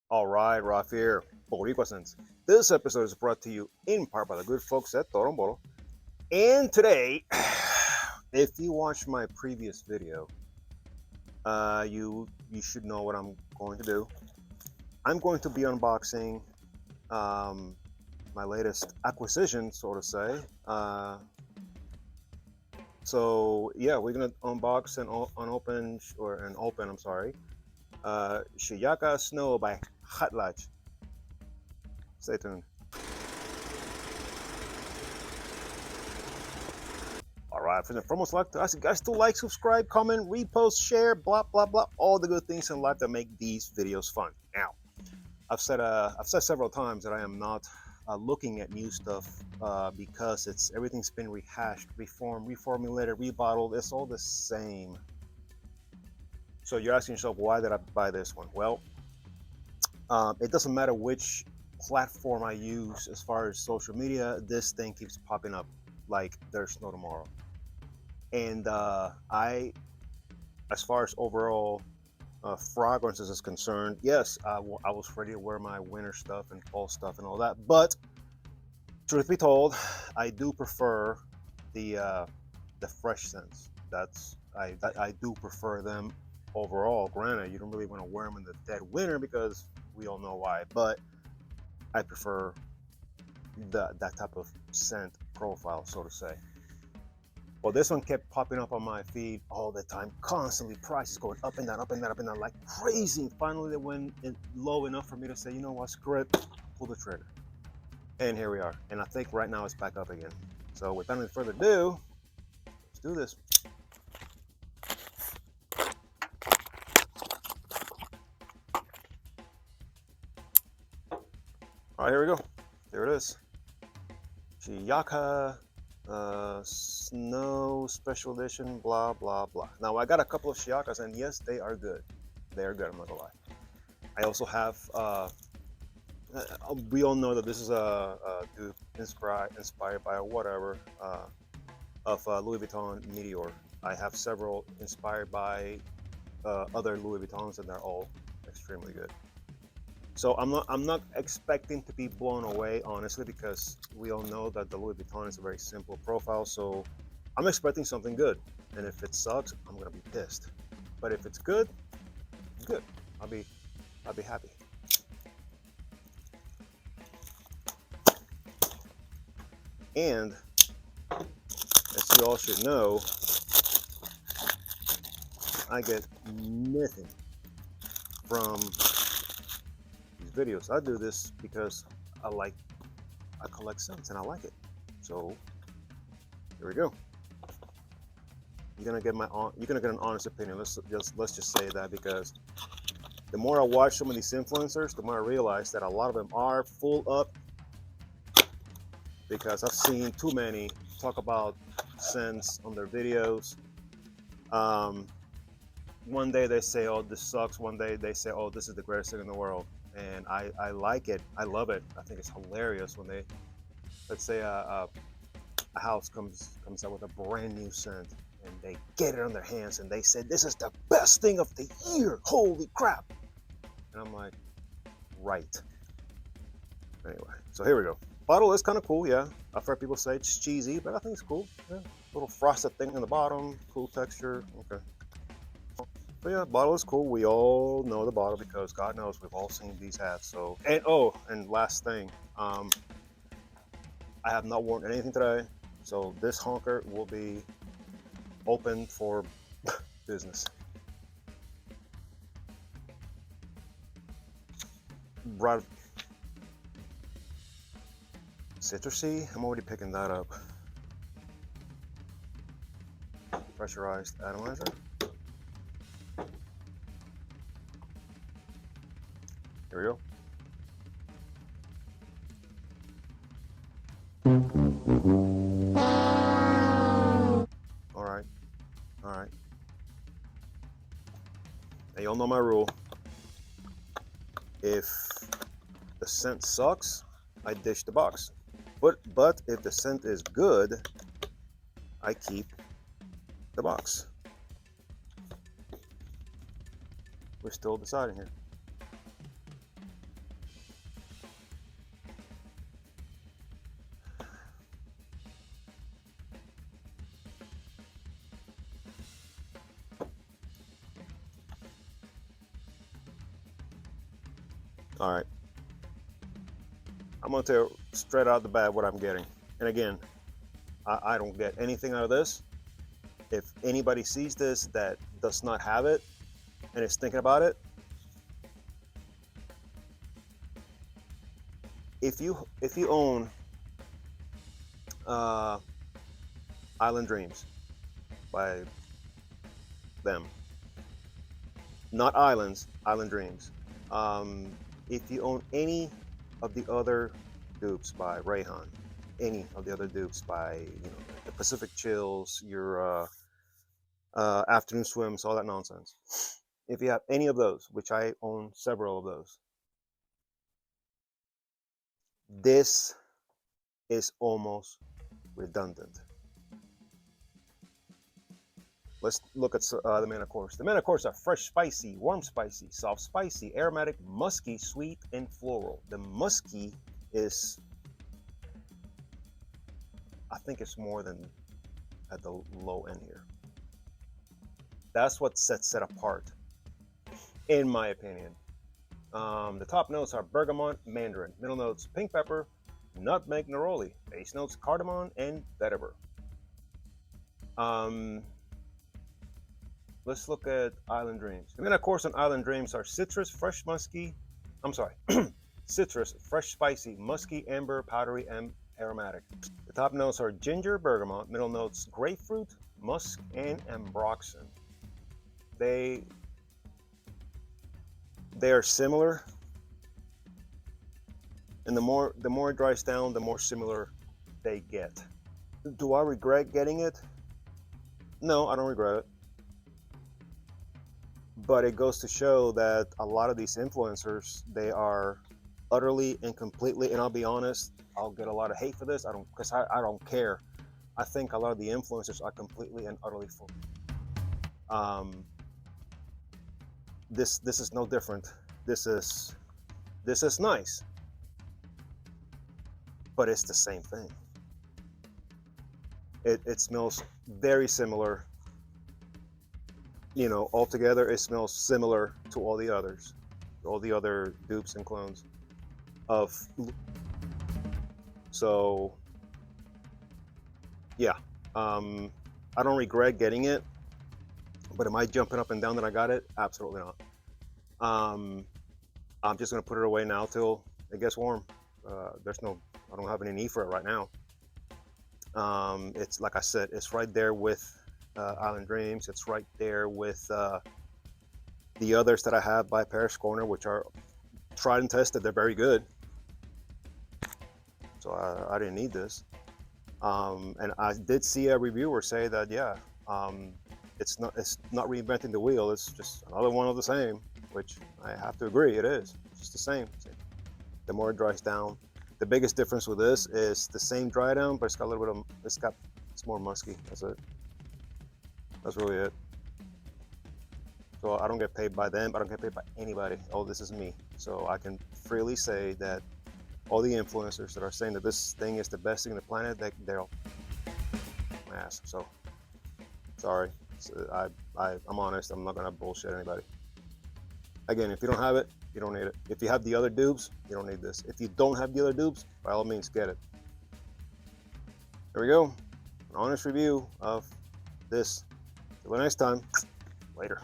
All right, Raf here, Boricua Sense. This episode is brought to you in part by the good folks at Torombolo. And today, if you watched my previous video, you should know what I'm going to do. I'm going to be unboxing my latest acquisition, so to say. So yeah, we're gonna unbox and open. I'm sorry. Shiyaaka Snow by Khadlaj. Stay tuned. All right, for the foremost, like to ask you guys to like, subscribe, comment, repost, share, blah blah blah, all the good things in life that make these videos fun. Now, I've said several times that I am not looking at new stuff because everything's been rehashed, reformed, reformulated, rebottled. It's all the same. So you're asking yourself, why did I buy this one? Well, it doesn't matter which platform I use as far as social media. This thing keeps popping up like there's no tomorrow. And as far as overall fragrances is concerned, yes, I was ready to wear my winter stuff and fall stuff and all that. But truth be told, I do prefer the fresh scents. I do prefer them overall. Granted, you don't really want to wear them in the dead winter because we all know why. But I prefer that type of scent profile, so to say. Well, this one kept popping up on my feed all the time, constantly. Prices going up and down, up and down, up and down, like crazy. Finally, they went low enough for me to say, you know what, screw it, pull the trigger. And here we are. And I think right now it's back up again. So without any further ado, let's do this. All right, here we go. There it is. Shiyaaka Snow Special Edition, blah, blah, blah. Now, I got a couple of Shiyaakas, and yes, they are good. They are good, I'm not gonna lie. I also have, we all know that this is a dude inspired by whatever, of Louis Vuitton Meteor. I have several inspired by other Louis Vuittons, and they're all extremely good. So I'm not expecting to be blown away, honestly, because we all know that the Louis Vuitton is a very simple profile. So I'm expecting something good, and if it sucks, I'm gonna be pissed. But if it's good, good. I'll be happy. And as you all should know, I get nothing from these videos. I do this because I collect scents and I like it. So here we go. You're gonna get an honest opinion. Let's just say that, because the more I watch some of these influencers, the more I realize that a lot of them are full up, because I've seen too many talk about scents on their videos. One day they say, oh, this sucks. One day they say, oh, this is the greatest thing in the world. And I like it. I love it. I think it's hilarious when let's say a house comes out with a brand new scent, and they get it on their hands and they say, this is the best thing of the year. Holy crap. And I'm like, right. Anyway, so here we go. Bottle is kind of cool, yeah. I've heard people say it's cheesy, but I think it's cool. Yeah. Little frosted thing in the bottom, cool texture. Okay. But yeah, bottle is cool. We all know the bottle because God knows we've all seen these hats. So, and last thing, I have not worn anything today, so this honker will be open for business. Right, citrusy. I'm already picking that up. Pressurized atomizer. Here we go. All right. Now y'all know my rule. If the scent sucks, I dish the box. But if the scent is good, I keep the box. We're still deciding here. All right, I'm gonna tell you straight out the bat what I'm getting. And again, I don't get anything out of this. If anybody sees this that does not have it and is thinking about it, if you own uh, Island Dreams by them, not Islands, Island Dreams. Um, if you own any of the other dupes by Rayhan, any of the other dupes by the Pacific Chills, your Afternoon Swims, all that nonsense. If you have any of those, which I own several of those, this is almost redundant. Let's look at the Mana Course. The Mana Course are fresh, spicy, warm, spicy, soft, spicy, aromatic, musky, sweet, and floral. The musky is, I think it's more than at the low end here. That's what sets it apart, in my opinion. The top notes are bergamot, mandarin. Middle notes, pink pepper, nutmeg, neroli. Base notes, cardamom, and vetiver. Let's look at Island Dreams. And then, of course, on Island Dreams are citrus, fresh, musky. I'm sorry, citrus, fresh, spicy, musky, amber, powdery, and aromatic. The top notes are ginger, bergamot. Middle notes, grapefruit, musk, and ambroxan. They are similar, and the more it dries down, the more similar they get. Do I regret getting it? No, I don't regret it. But it goes to show that a lot of these influencers, they are utterly and completely, and I'll be honest, I'll get a lot of hate for this. I don't care. I think a lot of the influencers are completely and utterly full. This is no different. This is nice, but it's the same thing. It smells very similar. Altogether, it smells similar to all the others, all the other dupes and clones of. So, yeah, I don't regret getting it, but am I jumping up and down that I got it? Absolutely not. I'm just gonna put it away now till it gets warm. I don't have any need for it right now. It's like I said, it's right there with Island Dreams. It's right there with the others that I have by Paris Corner, which are tried and tested. They're very good. So I didn't need this. And I did see a reviewer say that, yeah, it's not reinventing the wheel. It's just another one of the same, which I have to agree. It is. It's just the same. The more it dries down, the biggest difference with this is the same dry down, but it's got a little bit of, it's more musky. That's it. That's really it. So I don't get paid by them. I don't get paid by anybody. Oh, this is me. So I can freely say that all the influencers that are saying that this thing is the best thing on the planet, they're all my ass. So sorry. So I'm honest. I'm not gonna bullshit anybody. Again, if you don't have it, you don't need it. If you have the other dupes, you don't need this. If you don't have the other dupes, by all means, get it. There we go. An honest review of this. Till the next time, later.